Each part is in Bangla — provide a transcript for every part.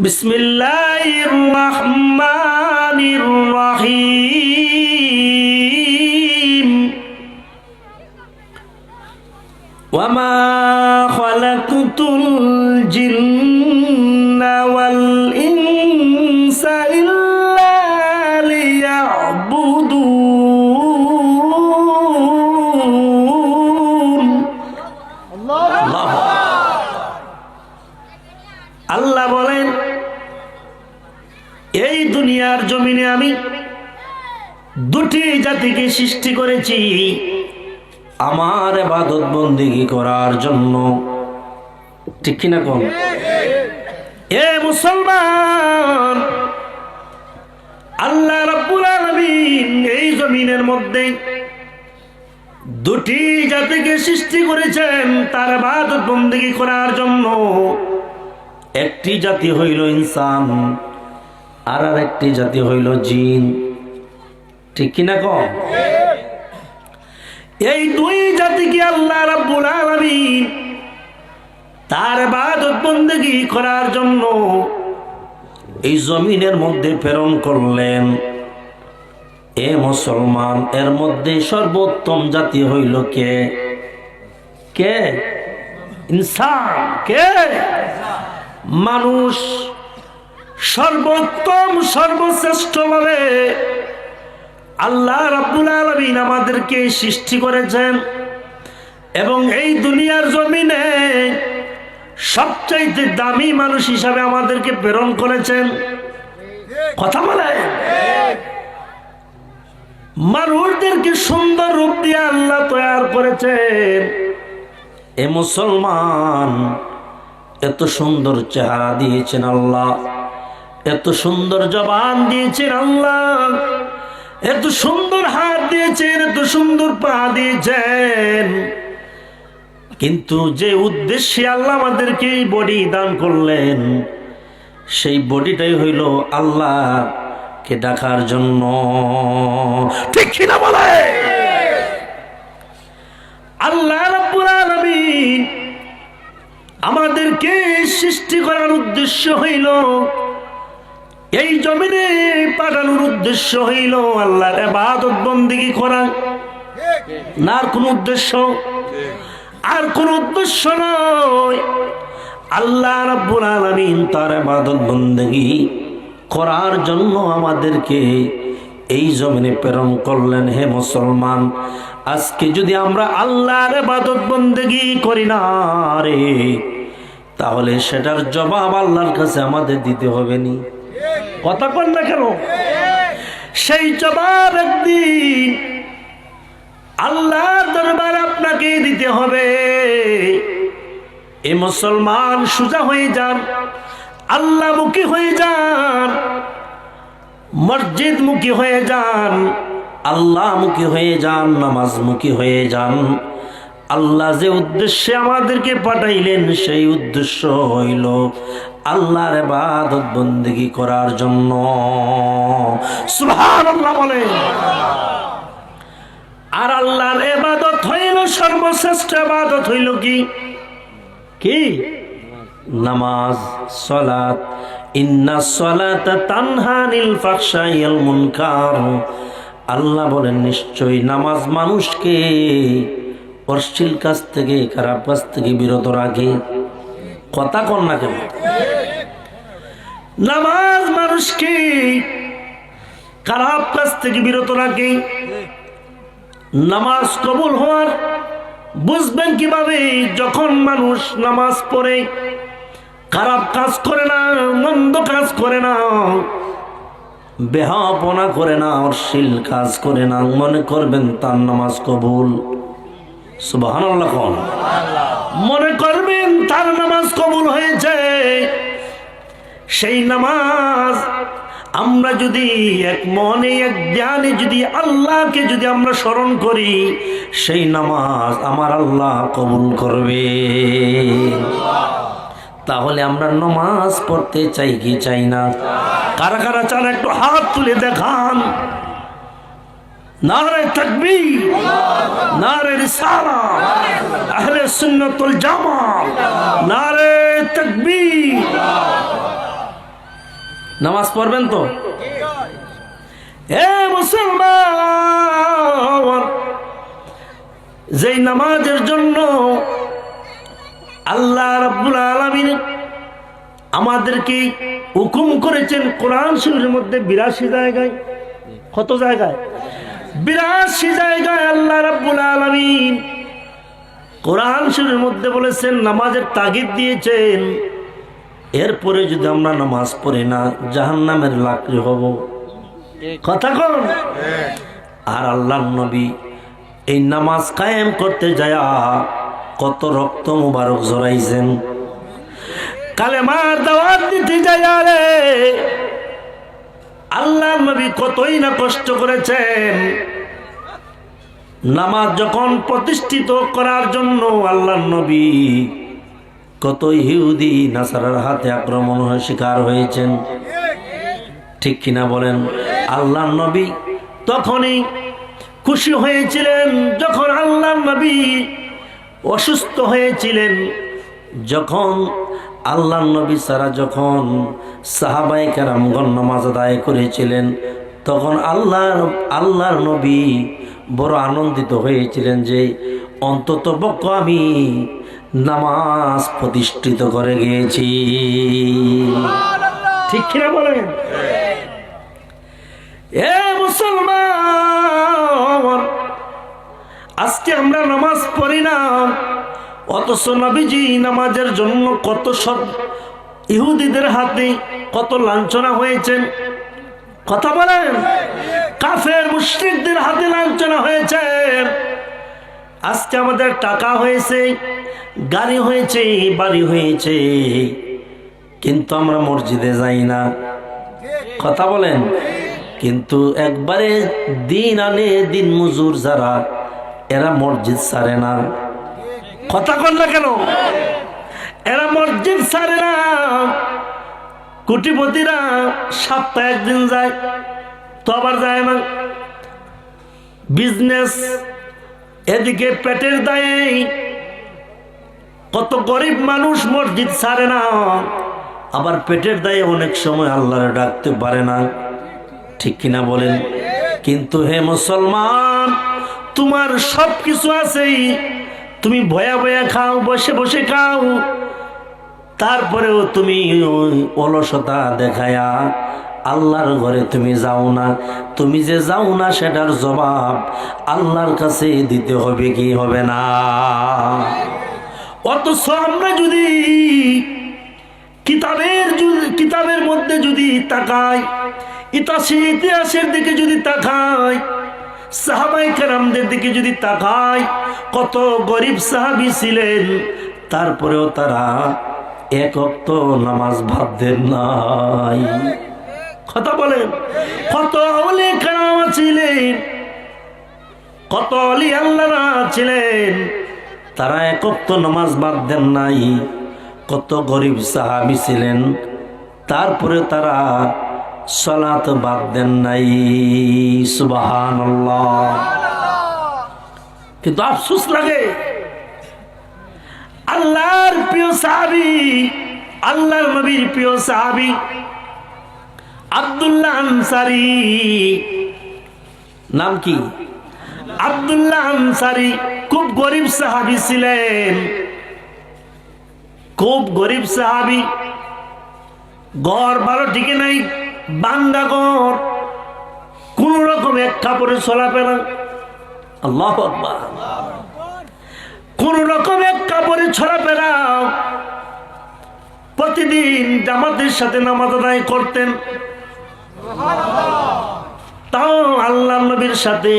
বিসমিল্লাহির রহমানির রহিম। ওয়ামা খালাকতুল জিন্না ওয়াল ইনসা ইল্লা লিয়াবুদুন। আল্লাহ বলেন, এই দুনিয়ার জমিনে আমি দুটি জাতিকে সৃষ্টি করেছি আমার ইবাদত বন্দেগী করার জন্য। ঠিক কিনা কোন? এ মুসলমান, আল্লাহ রাব্বুল আলামিন এই জমিনের মধ্যে দুটি জাতিকে সৃষ্টি করেছেন তার ইবাদত বন্দেগী করার জন্য। একটি জাতি হইল ইনসান, আর একটি জাতি হইল জিন। ঠিক কিনা কম? এই দুই জাতিকে আল্লাহ রাব্বুল আলামিন তার ইবাদত বন্দেগী করার জন্য এই জমিনের মধ্যে প্রেরণ করলেন। এ মুসলমান, এর মধ্যে সর্বোত্তম জাতি হইল কে? কে? ইনসান। কে? মানুষ সর্বোত্তম সর্বশ্রেষ্ঠ ভাবে আল্লাহ রাব্বুল আলামিন আমাদেরকে সৃষ্টি করেছেন এবং এই দুনিয়ার জমিনে সবচাইতে দামি মানুষ হিসাবে আমাদেরকে প্রেরণ করেছেন। কথা বলে, মানুষদেরকে সুন্দর রূপ দিয়ে আল্লাহ তৈরি করেছেন। এ মুসলমান, এত সুন্দর চেহারা দিয়েছেন আল্লাহ, এত সুন্দর জবান দিয়েছেন আল্লাহ, এত সুন্দর হাত দিয়েছেন, এত সুন্দর পা দিয়েছেন, কিন্তু যে উদ্দেশ্যে আল্লাহ আমাদেরকে এই বডি দান করলেন সেই বডিটাই হইল আল্লাহকে ডাকার জন্য। ঠিক কিনা বলে? আল্লাহ রাব্বুল আলামিন আমাদেরকে সৃষ্টি করার উদ্দেশ্য হইল, এই জমিনে পাঠানোর উদ্দেশ্য হইল আল্লাহর ইবাদত বন্দেগী করা। না আর কোন উদ্দেশ্য? আর কোন উদ্দেশ্য নয়। আল্লাহ রাব্বুল আলামিন তার ইবাদত বন্দেগী করার জন্য আমাদেরকে এই জমিনে প্রেরণ করলেন। হে মুসলমান, আজকে যদি আমরা আল্লাহর ইবাদত বন্দেগী করি না রে, তাহলে সেটার জবাব আল্লাহর কাছে আমাদের দিতে হবে নি? কথা বল না কেন? সেই জবাব একদিন আল্লাহর দরবারে আপনাকে দিতে হবে। এ মুসলমান, সোজা হয়ে যান, আল্লাহমুখী হয়ে যান, মসজিদমুখী হয়ে যান, আল্লাহমুখী হয়ে যান, নামাজমুখী হয়ে যান। আল্লাহ যে উদ্দেশ্যে আমাদেরকে পাঠাইলেন সেই উদ্দেশ্য হইল আল্লাহর ইবাদত বন্দেগী করার জন্য। সুবহানাল্লাহ বলে। আর আল্লাহর ইবাদত হইল সর্বশ্রেষ্ঠ ইবাদত হইল কি? কি? নামাজ, সালাত। ইন্নাস সালাতা তানহা আনিল ফাহশাই ওয়াল মুনকার। আল্লাহ বলেন, নিশ্চয়ই নামাজ মানুষকে অশ্লীল কাজ থেকে, খারাপ কাজ থেকে বিরত রাখে। কথা কন না কেন? নামাজ মানুষকে খারাপ কাজ থেকে বিরত রাখে। নামাজ কবুল হওয়ার বুঝবেন কিভাবে? যখন মানুষ নামাজ পড়ে, খারাপ কাজ করে না, মন্দ কাজ করে না, বেহাপনা করে না, অশ্লীল কাজ করে না, মনে করবেন তার নামাজ কবুল। সুবহানাল্লাহ কোন? মনে করবেন তার নামাজ কবুল হয়েছে। সেই নামাজ আমরা যদি এক মনে এক ধ্যানে যদি আল্লাহকে যদি আমরা স্মরণ করি, সেই নামাজ আমার আল্লাহ কবুল করবে। তাহলে আমরা নামাজ পড়তে চাই কি চাই না? কারা কারা চান একটু হাত তুলে দেখান। নারে তাকবীর, নারে রিসালাত, আহলে সুন্নাত ওয়াল জামাত, নারে তাকবীর। নামাজ পড়বেন তো? এ মুসলমান, যেই নামাজের জন্য আল্লাহ রাব্বুল আলামিন আমাদেরকে হুকুম করেছেন কোরআন শরীফের মধ্যে 82 জায়গায়। কত জায়গায়? 82 জায়গায় আল্লাহ রাব্বুল আলামিন কোরআন শরীফের মধ্যে বলেছেন, নামাজের তাগিদ দিয়েছেন। এরপরে যদি আমরা নামাজ পড়ি না, জাহান্নামের লাকড়ি হব। কথা কোন? আর আল্লাহর নবী এই নামাজ কায়েম করতে যায় কত রক্ত মুবারক জড়াইছেন। কালেমার দাওয়াত দিতে যায় রে আল্লাহর নবী কতই না কষ্ট করেছেন। নামাজ যখন প্রতিষ্ঠিত করার জন্য আল্লাহর নবী কত ইহুদি নাসারার হাতে আক্রমণ হয়ে শিকার হয়েছেন। ঠিক কিনা বলেন? আল্লাহর নবী তখনই খুশি হয়েছিলেন যখন আল্লাহর নবী অসুস্থ হয়েছিলেন, যখন আল্লাহর নবী সারা যখন সাহাবায়ে কেরামগণ নামাজ আদায় করেছিলেন, তখন আল্লাহর নবী বড় আনন্দিত হয়েছিলেন যে অন্তত পক্ষ আমি নামাজ প্রতিষ্ঠিত করে গিয়েছি। ঠিক কিনা বলেন? এ মুসলমান, আজকে আমরা নামাজ পড়ি না, অথচ নবীজি নামাজের জন্য কত সব ইহুদিদের হাতে কত লাঞ্ছনা হয়েছেন। কথা বলেন? কাফের মুশরিকদের হাতে লাঞ্ছনা হয়েছে। আজকে আমাদের টাকা হয়েছে, গাড়ি হয়েছে, বাড়ি হয়েছে, কিন্তু আমরা মসজিদে যাই না। কথা বলেন? কিন্তু একবারে দিন আনে দিন মজুর যারা, এরা মসজিদ ছাড়ে না। কথা কন না কেন? এরা মসজিদ ছাড়ে না। কোটিপতিরা সপ্তাহে একদিন যায়, তো আবার যায় না। বিজনেস এদিকে পেটের দায়ে কত গরিব মানুষ মসজিদ ছাড়ে না, আবার পেটের দায়ে অনেক সময় আল্লাহরে ডাকতে পারে না। ঠিক কিনা বলেন? কিন্তু হে মুসলমান, তোমার সব কিছু আছেই, তুমি ভয়া ভয়া খাও, বসে বসে খাও, তারপরেও তুমি অলসতা দেখায়া আল্লাহর ঘরে তুমি যাও না। তুমি যে যাও না সেটার জবাব আল্লাহর কাছে দিতে হবে কি হবে না? অথচ আমরা যদি কিতাবের মধ্যে যদি তাকাই, ইতিহাসের দিকে যদি তাকাই, সাহাবায়ে কেরামদের দিকে যদি তাকাই, কত গরিব সাহাবী ছিলেন, তারপরেও তারা এক ওয়াক্ত নামাজ বাদ দেন নাই। কথা বলেন? কত ওলি কেরাম ছিলেন, কত ওলি আল্লাহরা ছিলেন, তারা এক ওয়াক্ত নামাজ বাদ দেন নাই। কত গরিব সাহাবী ছিলেন, তারপরে তারা সালাত বাদ দেন নাই। সুবহানাল্লাহ। কিন্তু আফসোস লাগে, আল্লাহর প্রিয় সাহাবী, আল্লাহর নবীর প্রিয় সাহাবী আব্দুল্লাহ আনসারী, নাম কি? আব্দুল্লাহ আনসারী খুব গরিব সাহাবী ছিলেন, খুব গরিব সাহাবী। ঘর ভালো ঠিক নাই, বাঙ্গা ঘর, কোন রকম এক কাপড়ে চলাফেরা। আল্লাহু আকবার। কোন রকম এক কাপড়ে চলাফেরা। প্রতিদিন জামাতের সাথে নামাজ আদায় করতেন, তাও আল্লাহ নবীর সাথে,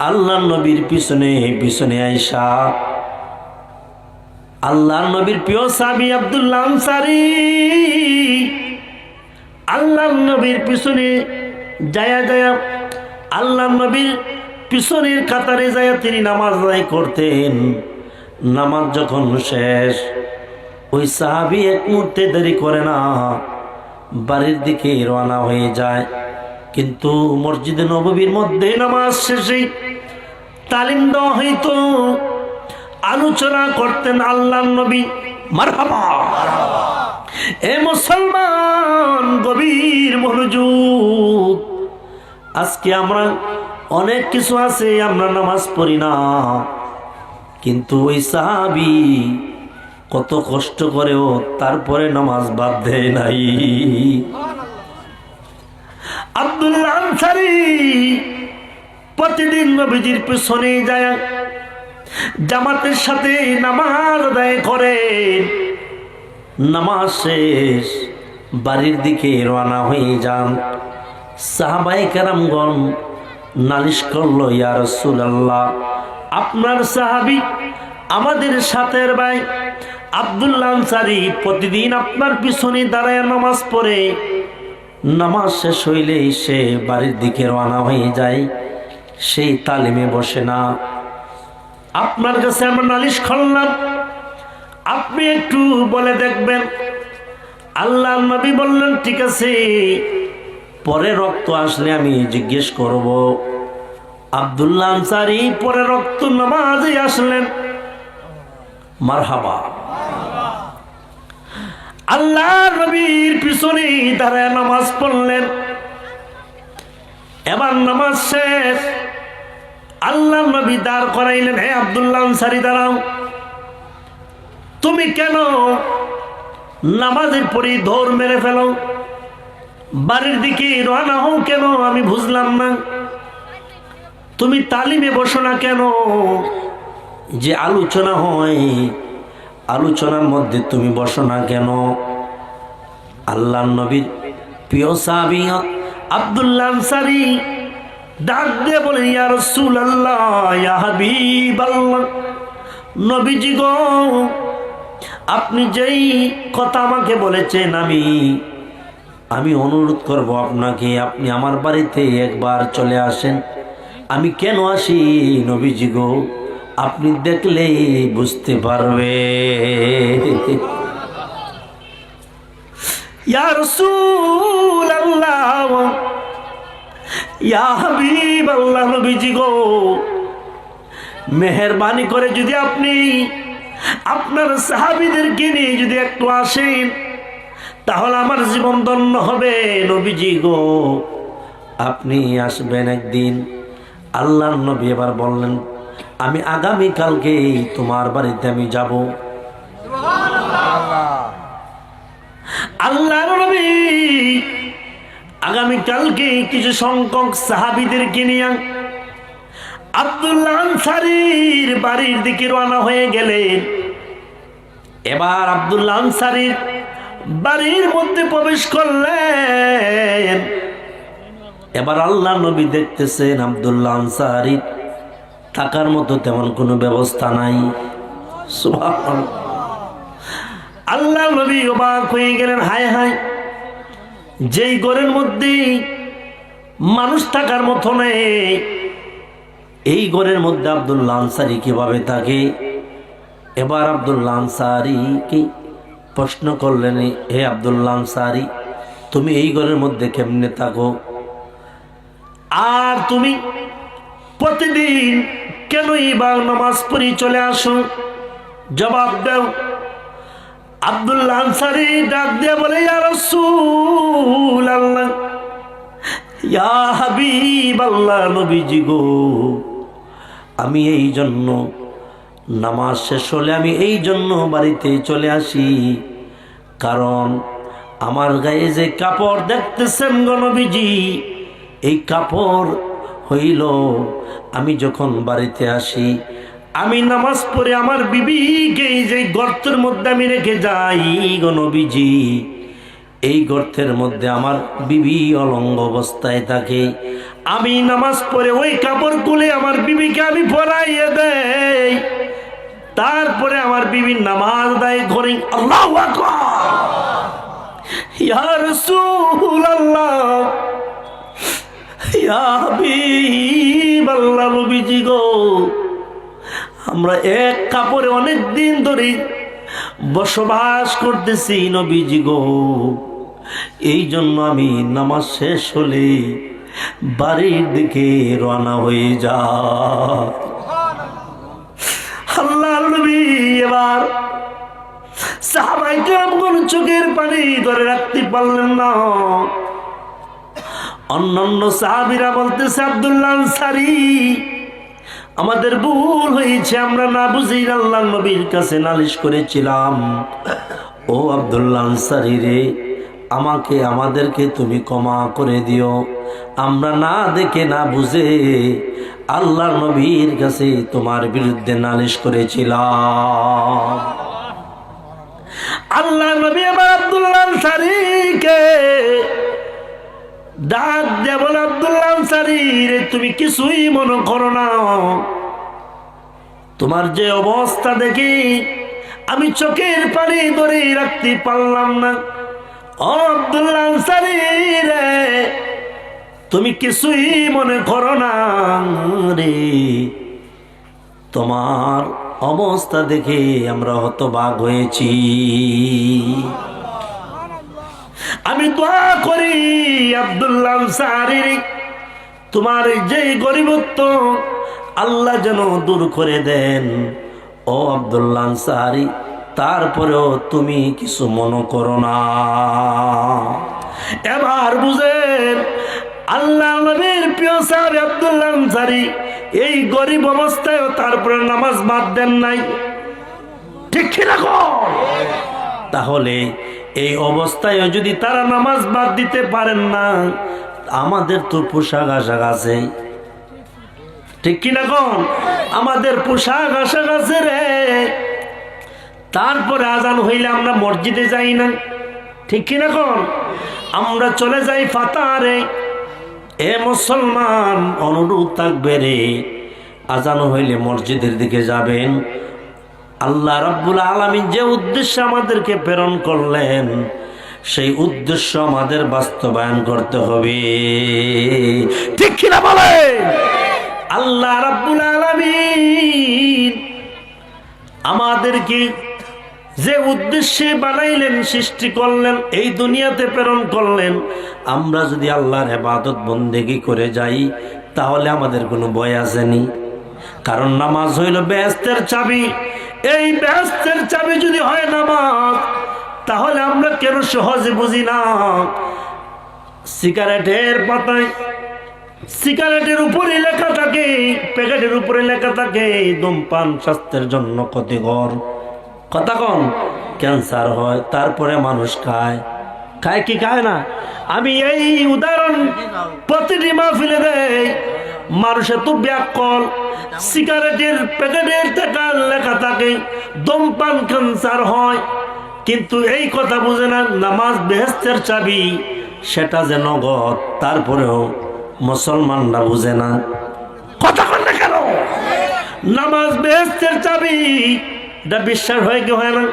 আল্লাহ নবীর পিছনে পিছনে আয়েশা, আল্লাহ নবীর প্রিয় সাহাবী আব্দুল্লাহ আনসারী আল্লাহ নবীর পিছনে যায়া যায়া, আল্লাহ নবীর পিছনের কাতারে যায়া তিনি নামাজ আদায় করতেন। নামাজ যখন শেষ, ওই সাহাবী এক মুহূর্তে দেরি করে না, বাড়ির দিকে রওনা হয়ে যায়। কিন্তু মসজিদে নববীর মধ্যে নামাজ শেষে তালিম দেওয়া হইতো, আলোচনা করতেন আল্লাহর নবী। মারহাবা। এ মুসলমান, গভীর মনোযোগ। আজকে আমরা অনেক কিছু আছে আমরা নামাজ পড়ি না, কিন্তু ওই সাহাবী কত কষ্ট করেও তারপরে নামাজ বাদ দেয় নাই। আব্দুল্লাহ আনসারী প্রতিদিন নবীজির পিছনে যায়, জামাতের সাথে নামাজ আদায় করে, নামাজ শেষ বাড়ির দিকে রওনা হয়ে যান। সাহাবায়ে কেরামগণ নালিশ করলো, ইয়া রাসূলুল্লাহ, আপনার সাহাবী আমাদের সাথের ভাই আব্দুল্লাহ আনসারী প্রতিদিন আপনার পিছনে দাঁড়ায় নামাজ পড়ে, নামাজ শেষ হইলেই সে বাড়ির দিকে রওনা হয়ে যায়, সেই তালিমে বসে না। আপনার কাছে আমরা নালিশ করলাম, আপনি একটু বলে দেখবেন। আল্লাহর নবী বললেন, ঠিক আছে, পরে রক্ত আসলে আমি জিজ্ঞেস করব। আব্দুল্লাহ আনসারী পরে রক্ত নামাজে আসলেন। মারহাবা। আল্লাহর নবীর পিছনে দাঁড়ায় নামাজ পড়লেন। এবার নামাজ শেষ, আল্লাহর নবী দাঁড় করাইলেন, হে আব্দুল্লাহ আনসারী দাঁড়াও, তুমি কেন নামাজের পরে দৌড় মেরে ফেলো, বাড়ির দিকে রওনা হও কেন, আমি বুঝলাম না। তুমি তালিমে বসো না কেন, যে আলোচনা হয় আলোচনার মধ্যে তুমি বসো না কেন? আল্লাহর নবীর প্রিয় সাহাবী আব্দুল্লাহ আনসারী ডাক দিয়ে বলে, ইয়া রাসূলুল্লাহ, ইয়া হাবিবাল্লাহ, নবীজি গো, আপনি যেই কথা আমাকে বলেছেন, আমি অনুরোধ করব আপনাকে, আপনি আমার বাড়িতে একবার চলে আসেন। আমি কেন আসি নবীজি গো, আপনি দেখলে বুঝতে পারবে। ইয়া রাসূলুল্লাহ, ইয়া হাবিবাল্লাহ, নবীজি গো, মেহেরবানি করে যদি আপনি আপনার সাহাবীদেরকে নিয়ে যদি একটু আসেন, তাহলে আমার জীবন ধন্য হবে। নবীজি গো, আপনি আসবেন একদিন। আল্লাহর নবী এবার বললেন, আমি আগামী কালকে তোমার বাড়িতে আমি যাব। আল্লাহর নবী আগামী কালকে কিছু সংখ্যক সাহাবীদেরকে নিয়ে আব্দুল্লাহ আনসারীর বাড়ির দিকে রওনা হয়ে গেলেন। এবার আব্দুল্লাহ আনসারীর বাড়ির মধ্যে প্রবেশ করলেন। এবার আল্লাহ নবী দেখতেছেন আব্দুল্লাহ আনসারী থাকার মতো তেমন কোনো ব্যবস্থা নাই। সুবহানাল্লাহ। আল্লাহ নবী অবাক হয়ে গেলেন, হায় হায়, যেই ঘরের মধ্যে মানুষ থাকার মতো নেই, এই ঘরের মধ্যে আব্দুল্লাহ আনসারী কিভাবে থাকে? এবার আব্দুল্লাহ আনসারী কি প্রশ্ন করলেন, হে আব্দুল্লাহ আনসারী, তুমি এই ঘরের মধ্যে কেমনে থাকো, আর তুমি প্রতিদিন কেন এইবার নামাজ পড়ি চলে আসো? জবাব দাও। আব্দুল্লাহ আনসারী ডাক দিয়ে বলে, ইয়া রাসূলুল্লাহ, ইয়া হাবিবাল্লাহ, নবীজি গো, আমি এই জন্য নামাজ শেষ হলে আমি এই জন্য বাড়িতে চলে আসি, কারণ আমার গায়ে যে কাপড় দেখতেছেন গো নবীজি, এই কাপড় হইল আমি যখন বাড়িতে আসি, আমি নামাজ পড়ে আমার বিবিকে যে গর্তের মধ্যে আমি রেখে যাই গো নবীজি, এই গর্তের মধ্যে আমার বিবি অলঙ্গ অবস্থায় থাকে। আমি নামাজ পড়ে ওই কাপড় খুলে আমার বিবিকে আমি পরাইয়ে দেই, তারপরে আমার বিবির নামাজ আদায় করি। আল্লাহু আকবার। ইয়া রাসূলুল্লাহ, ইয়া হাবিবাল্লাহ, নবীজি গো, আমরা এক কাপড়ে অনেক দিন ধরে বসবাস করতেছি নবীজি গো, এই জন্য আমি নামাজ শেষ হলে বাড়ির দিকে রওনা হয়ে যা। আল্লাহর নবী এবার সাহাবায়ে কেরামগণ চোখের পানি ধরে রাখতে পারলেন না। অন্যান্য সাহাবীরা বলতেছে, আব্দুল্লাহ আনসারী, আমাদের ভুল হয়েছে, আমরা না বুঝেই আল্লাহর নবীর কাছে নালিশ করেছিলাম। ও আব্দুল্লাহ আনসারী রে, আমাদেরকে তুমি ক্ষমা করে দিও, আমরা না দেখে না বুঝে আল্লাহর নবীর কাছে তোমার বিরুদ্ধে নালিশ করেছিলাম। আল্লাহ নবী আমার আব্দুল্লাহ আনসারীকে ডাক দিয়ে বলে, আব্দুল্লাহ আনসারী রে, তুমি কিছুই মনে করো না, তোমার যে অবস্থা দেখি আমি চোখের পানি ধরে রাখতে পারলাম না। ও আব্দুল্লাহ আনসারী রে, তুমি কিছুই মনে করো না রে, তোমার অবস্থা দেখে আমরা হতবাক হয়েছি। আমি দোয়া করি আব্দুল্লাহ আনসারী, তোমার যে গরিবত্ব আল্লাহ যেন দূর করে দেন। ও আব্দুল্লাহ আনসারী, তারপরেও তুমি কিছু মনে করো না। এবার বুঝেন, আল্লাহ নবীর প্রিয় সাহাবী আব্দুল্লাহ আনসারী এই গরিব অবস্থায়ও তারপরে নামাজ বাদ দেন নাই, ঠিক কি না? তাহলে এই অবস্থায় যদি তারা নামাজ বাদ দিতে পারেন না, আমাদের তো পোশাক আশাক আছে, ঠিক কিনা কোন? আমাদের পোশাক আশাক আছে রে, তারপরে আজান হইলে আমরা মসজিদে যাই না, ঠিক কিনা কোন? আমরা চলে যাই ফাতারে। এ মুসলমান, অনুরোধ থাকবে রে, আজান হইলে মসজিদের দিকে যাবেন। আল্লাহ রাব্বুল আলামিন যে উদ্দেশ্যে আমাদেরকে প্রেরণ করলেন, সেই উদ্দেশ্য আমাদের বাস্তবায়ন করতে হবে, ঠিক কিনা বলে? আল্লাহ রাব্বুল আলামিন আমাদেরকে যে উদ্দেশ্যে বানাইলেন, সৃষ্টি করলেন, এই দুনিয়াতে প্রেরণ করলেন, আমরা যদি আল্লাহর ইবাদত বন্দেগী করে যাই তাহলে আমাদের কোনো ভয় আসেনি। কারণ নামাজ হইল বেহেশতের চাবি। এই বেহেশতের চাবি যদি হয় নামাজ, তাহলে আমরা কেন সহজে বুঝি না? সিগারেটের পাতায়, সিগারেটের উপরে লেখা থাকে, প্যাকেটের উপরে লেখা থাকে ধূমপান স্বাস্থ্যের জন্য ক্ষতিকর। কথা কন, ক্যান্সার হয়, তারপরে মানুষ খায়। খায় কি খায় না? আমি এই উদাহরণ প্রতিটি মাহফিলে দেই। মানুষের তো ব্যাকল, সিগারেটের প্যাকেটের লেখা থাকে ধূমপান ক্যান্সার হয়, কিন্তু এই কথা বুঝে না নামাজ বেহেশতের চাবি, সেটা যে নগদ, তারপরেও মুসলমানরা বুঝে না। কথা কন না কেন? নামাজ বেহেশতের চাবি, এটা বিশ্বাস হয় কি হয় না?